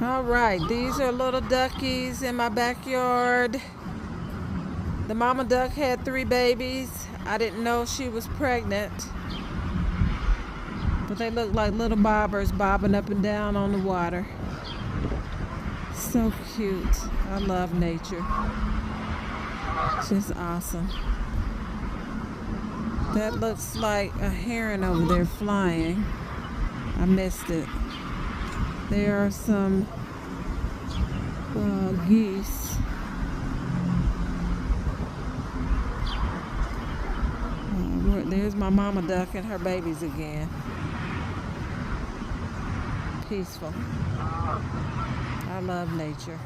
All right, these are little duckies in my backyard. The mama duck had 3 babies. I didn't know she was pregnant. But they look like little bobbers bobbing up and down on the water. So cute. I love nature. Just awesome. That looks like a heron over there flying. I missed it. There are some geese. There's my mama duck and her babies again. Peaceful. I love nature.